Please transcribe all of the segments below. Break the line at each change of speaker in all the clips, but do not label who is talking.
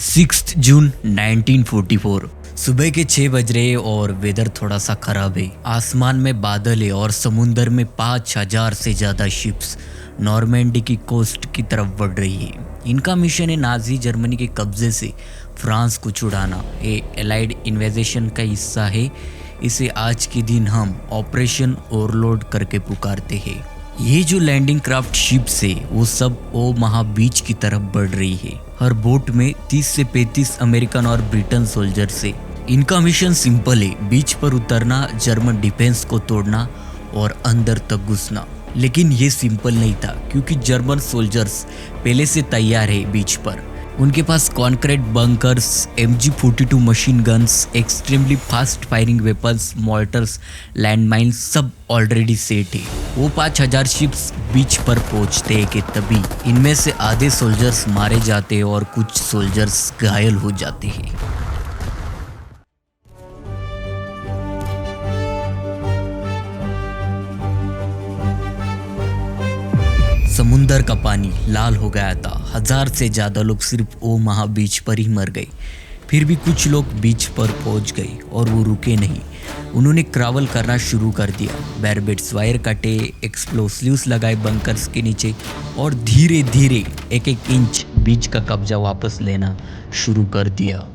6 जून 1944 सुबह के 6 बज रहे और वेदर थोड़ा सा खराब है। आसमान में बादल है और समुंदर में 5000 से ज़्यादा शिप्स नॉर्मैंडी की कोस्ट की तरफ बढ़ रही है। इनका मिशन है नाजी जर्मनी के कब्जे से फ्रांस को छुड़ाना। ये एलाइड इन्वेजेशन का हिस्सा है। इसे आज के दिन हम ऑपरेशन ओवरलॉर्ड करके पुकारते हैं। ये जो लैंडिंग क्राफ्ट शिप्स है वो सब ओमाहा बीच की तरफ बढ़ रही है। हर बोट में 30 से 35 अमेरिकन और ब्रिटेन सोल्जर्स है। इनका मिशन सिंपल है, बीच पर उतरना, जर्मन डिफेंस को तोड़ना और अंदर तक घुसना। लेकिन ये सिंपल नहीं था क्योंकि जर्मन सोल्जर्स पहले से तैयार है बीच पर। उनके पास concrete bunkers, MG42 machine guns, extremely fast firing weapons, mortars, landmines सब ऑलरेडी सेट है। वो 5000 शिप्स बीच पर पहुंचते हैं कि तभी इनमें से आधे सोल्जर्स मारे जाते हैं और कुछ सोल्जर्स घायल हो जाते हैं। समुंदर का पानी लाल हो गया था। 1000 से ज़्यादा लोग सिर्फ ओमाहा बीच पर ही मर गए। फिर भी कुछ लोग बीच पर पहुंच गए और वो रुके नहीं। उन्होंने क्रावल करना शुरू कर दिया। बैरबेट्स वायर काटे, एक्सप्लोसिव्स लगाए बंकर्स के नीचे और धीरे धीरे एक एक इंच बीच का कब्जा वापस लेना शुरू कर दिया।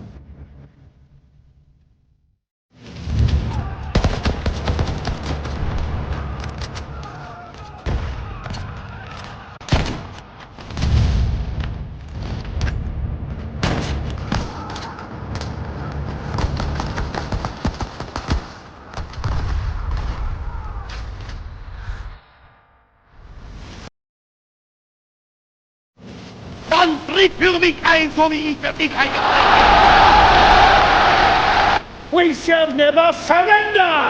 Dann tritt für mich ein, so wie ich für dich eingetreten bin. We shall never surrender!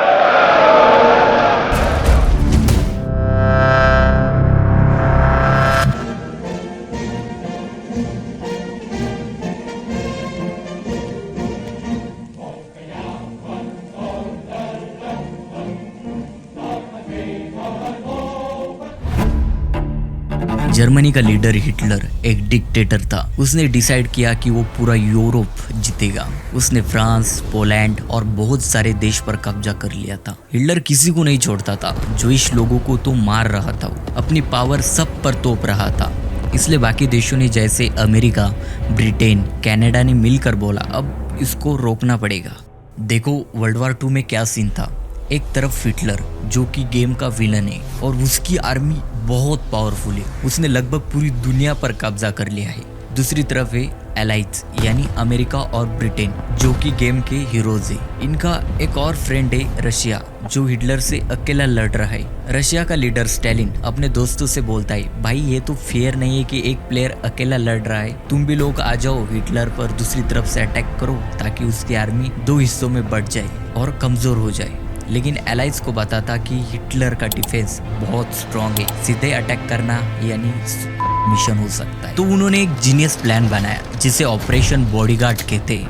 Germany का लीडर हिटलर एक डिक्टेटर था। उसने डिसाइड किया कि वो पूरा यूरोप जीतेगा। उसने फ्रांस, पोलैंड और बहुत सारे देश पर कब्जा कर लिया था। हिटलर किसी को नहीं छोड़ता था। जोइश लोगों को तो मार रहा था। वो अपनी पावर सब पर तोप रहा था। इसलिए बाकी देशों ने जैसे अमेरिका, ब्रिटेन, कनाडा ने मिलकर बोला अब इसको रोकना पड़ेगा। देखो वर्ल्ड वॉर 2 में क्या सीन था। एक तरफ हिटलर जो कि गेम का विलन है और उसकी आर्मी बहुत पावरफुल है। उसने लगभग पूरी दुनिया पर कब्जा कर लिया है। दूसरी तरफ है एलाइज यानी अमेरिका और ब्रिटेन जो कि गेम के हीरोज है। इनका एक और फ्रेंड है रशिया जो हिटलर से अकेला लड़ रहा है। रशिया का लीडर स्टालिन अपने दोस्तों से बोलता है भाई ये तो फेयर नहीं है कि एक प्लेयर अकेला लड़ रहा है। तुम भी लोग आ जाओ हिटलर पर दूसरी तरफ से अटैक करो ताकि उसकी आर्मी 2 हिस्सों में बढ़ जाए और कमजोर हो जाए। लेकिन एलाइज को पता था कि हिटलर का डिफेंस बहुत स्ट्रांग है। सीधे अटैक करना यानी मिशन हो सकता है। तो उन्होंने एक जीनियस प्लान बनाया जिसे ऑपरेशन बॉडीगार्ड कहते हैं।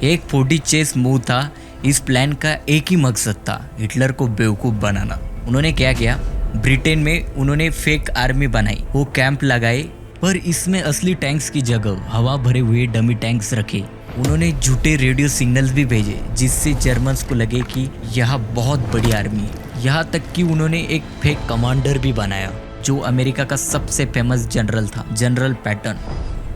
एक 40 चेस मूव था। इस प्लान का एक ही मकसद था, हिटलर को बेवकूफ़ बनाना। उन्होंने क्या किया, ब्रिटेन में उन्होंने फेक आर्मी बनाई। वो कैंप लगाए पर इसमें असली टैंक्स की जगह हवा भरे हुए डमी टैंक्स रखे। उन्होंने झूठे रेडियो सिग्नल्स भी भेजे जिससे जर्मन्स को लगे कि यह बहुत बड़ी आर्मी है। यहाँ तक कि उन्होंने एक फेक कमांडर भी बनाया जो अमेरिका का सबसे फेमस जनरल था, जनरल पैटन।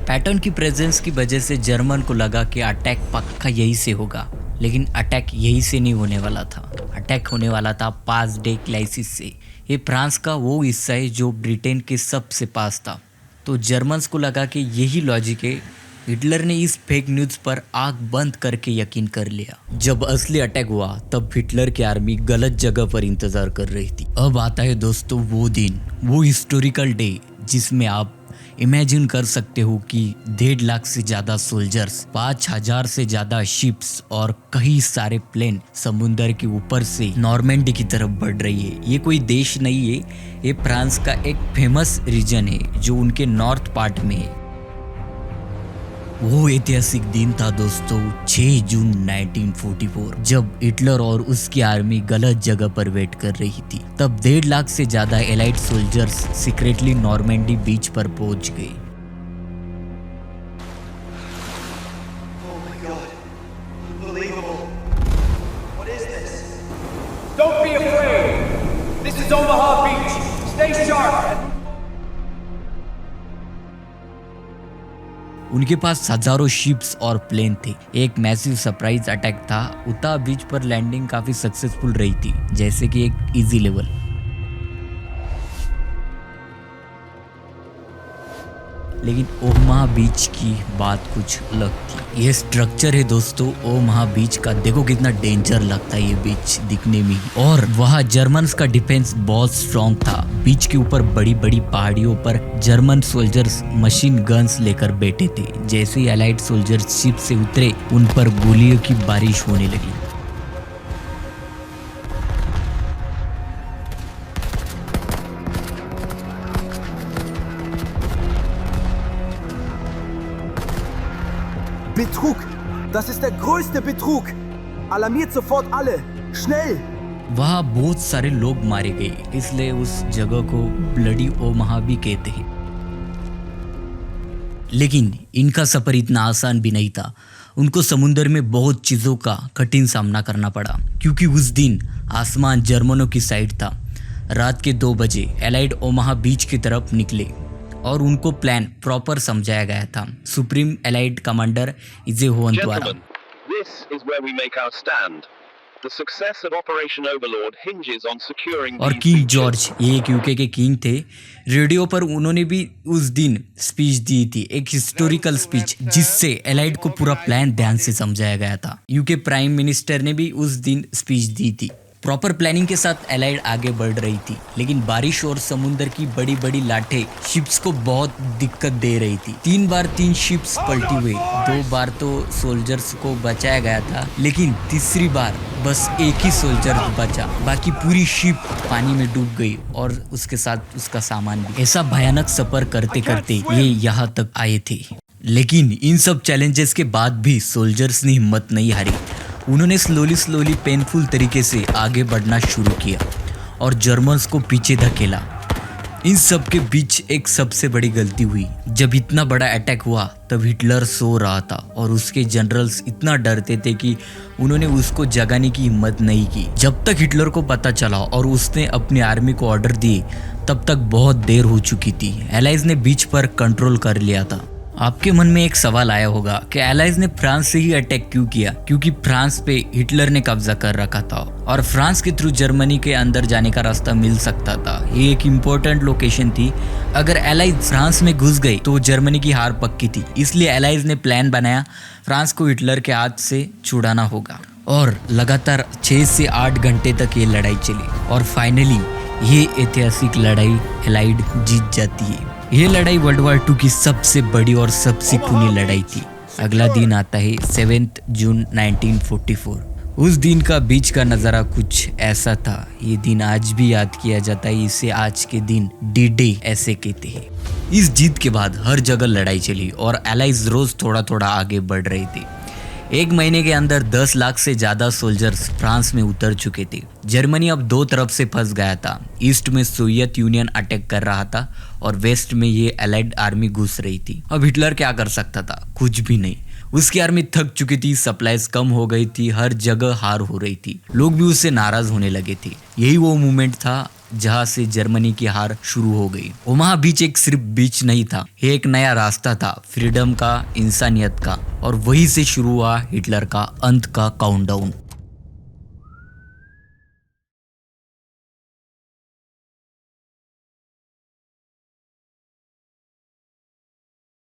पैटन की प्रेजेंस की वजह से जर्मन को लगा कि अटैक पक्का यही से होगा। लेकिन अटैक यही से नहीं होने वाला था। अटैक होने वाला था पास डे क्राइसिस से। ये फ्रांस का वो हिस्सा है जो ब्रिटेन के सबसे पास था। तो जर्मन्स को लगा कि यही लॉजिक है। हिटलर ने इस फेक न्यूज़ पर आंख बंद करके यकीन कर लिया। जब असली अटैक हुआ तब हिटलर की आर्मी गलत जगह पर इंतजार कर रही थी। अब आता है दोस्तों वो दिन, वो हिस्टोरिकल डे जिसमें आप इमेजिन कर सकते हो कि 1.5 लाख से ज़्यादा सोल्जर्स, 5000 से ज़्यादा शिप्स और कई सारे प्लेन समुंदर के ऊपर से नॉर्मैंडी की तरफ बढ़ रही है। ये कोई देश नहीं है, ये फ्रांस का एक फेमस रीजन है जो उनके नॉर्थ पार्ट में है। वो ऐतिहासिक दिन था दोस्तों 6 जून 1944 जब हिटलर और उसकी आर्मी गलत जगह पर वेट कर रही थी। तब 1.5 लाख से ज्यादा एलाइड सोल्जर्स सीक्रेटली नॉर्मैंडी बीच पर पहुंच गए। उनके पास हजारों शिप्स और प्लेन थे। एक मैसिव सरप्राइज अटैक था। उता बीच पर लैंडिंग काफी सक्सेसफुल रही थी, जैसे कि एक इजी लेवल। लेकिन ओमाहा बीच की बात कुछ अलग थी। ये स्ट्रक्चर है दोस्तों ओमाहा बीच का, देखो कितना डेंजर लगता है ये बीच दिखने में। और वहाँ जर्मन्स का डिफेंस बहुत स्ट्रॉन्ग था। बीच के ऊपर बड़ी बड़ी पहाड़ियों पर जर्मन सोल्जर्स मशीन गन्स लेकर बैठे थे। जैसे ही अलाइड सोल्जर्स शिप से उतरे, उन पर गोलियों की बारिश होने लगी।
Betrug! Das ist der größte Betrug! Alarmiert sofort alle! Schnell!
वहाँ बहुत सारे लोग मारे गए, इसलिए उस जगह को ब्लडी ओमाहा भी कहते हैं। लेकिन इनका सफर इतना आसान भी नहीं था। उनको समुद्र में बहुत चीज़ों का कठिन सामना करना पड़ा, क्योंकि उस दिन आसमान जर्मनों की साइड था। रात के 2 बजे एलाइड ओमाहा बीच की तरफ निकले और उनको प्लान प्रॉपर समझाया गया था सुप्रीम एलाइड कमांडर इजे होवन द्वारा।
This is where we make our stand. The success of Operation Overlord hinges on securing
और
these
किंग
beaches.
जॉर्ज, ये एक यूके के किंग थे, रेडियो पर उन्होंने भी उस दिन स्पीच दी थी, एक हिस्टोरिकल स्पीच जिससे एलाइड को पूरा प्लान ध्यान से समझाया गया था। यूके प्राइम मिनिस्टर ने भी उस दिन स्पीच दी थी। प्रॉपर प्लानिंग के साथ एलाइड आगे बढ़ रही थी, लेकिन बारिश और समुद्र की बड़ी बड़ी लाठें शिप्स को बहुत दिक्कत दे रही थी। 3 बार 3 शिप्स पलटी हुई। 2 बार तो सोल्जर्स को बचाया गया था, लेकिन तीसरी बार बस एक ही सोल्जर बचा, बाकी पूरी शिप पानी में डूब गई और उसके साथ उसका सामान भी। ऐसा भयानक सफर करते करते ये यहाँ तक आए थे। लेकिन इन सब चैलेंजेस के बाद भी सोल्जर्स ने हिम्मत नहीं हारी। उन्होंने स्लोली पेनफुल तरीके से आगे बढ़ना शुरू किया और जर्मन्स को पीछे धकेला। इन सब के बीच एक सबसे बड़ी गलती हुई। जब इतना बड़ा अटैक हुआ तब हिटलर सो रहा था और उसके जनरल्स इतना डरते थे कि उन्होंने उसको जगाने की हिम्मत नहीं की। जब तक हिटलर को पता चला और उसने अपनी आर्मी को ऑर्डर दिए, तब तक बहुत देर हो चुकी थी। एलाइज ने बीच पर कंट्रोल कर लिया था। आपके मन में एक सवाल आया होगा कि एलाइज ने फ्रांस से ही अटैक क्यों किया? क्योंकि फ्रांस पे हिटलर ने कब्जा कर रखा था और फ्रांस के थ्रू जर्मनी के अंदर जाने का रास्ता मिल सकता था। ये एक इम्पोर्टेंट लोकेशन थी। अगर एलाइज फ्रांस में घुस गई तो जर्मनी की हार पक्की थी। इसलिए एलाइज ने प्लान बनाया, फ्रांस को हिटलर के हाथ से छुड़ाना होगा। और लगातार 6 से 8 घंटे तक ये लड़ाई चली और फाइनली ये ऐतिहासिक लड़ाई एलाइड जीत जाती है। ये लड़ाई वर्ल्ड वॉर 2 की सबसे बड़ी और सबसे खूनी लड़ाई थी। अगला दिन आता है 7 जून 1944। उस दिन का बीच का नज़ारा कुछ ऐसा था। ये दिन आज भी याद किया जाता है। इसे आज के दिन डी डे ऐसे कहते हैं। इस जीत के बाद हर जगह लड़ाई चली और एलाइज रोज थोड़ा थोड़ा आगे बढ़ रहे थे। 1 महीने के अंदर 10 लाख से ज्यादा सोल्जर्स फ्रांस में उतर चुके थे। जर्मनी अब 2 तरफ से फंस गया था। ईस्ट में सोवियत यूनियन अटैक कर रहा था और वेस्ट में ये एलाइड आर्मी घुस रही थी। अब हिटलर क्या कर सकता था? कुछ भी नहीं। उसकी आर्मी थक चुकी थी, सप्लाईज कम हो गई थी, हर जगह हार हो रही थी। लोग भी उससे नाराज होने लगे थे। यही वो मोमेंट था जहां से जर्मनी की हार शुरू हो गई। ओमाहा बीच एक सिर्फ बीच नहीं था, ये एक नया रास्ता था, फ्रीडम का, इंसानियत का। और वहीं से शुरू हुआ हिटलर का अंत का काउंटडाउन।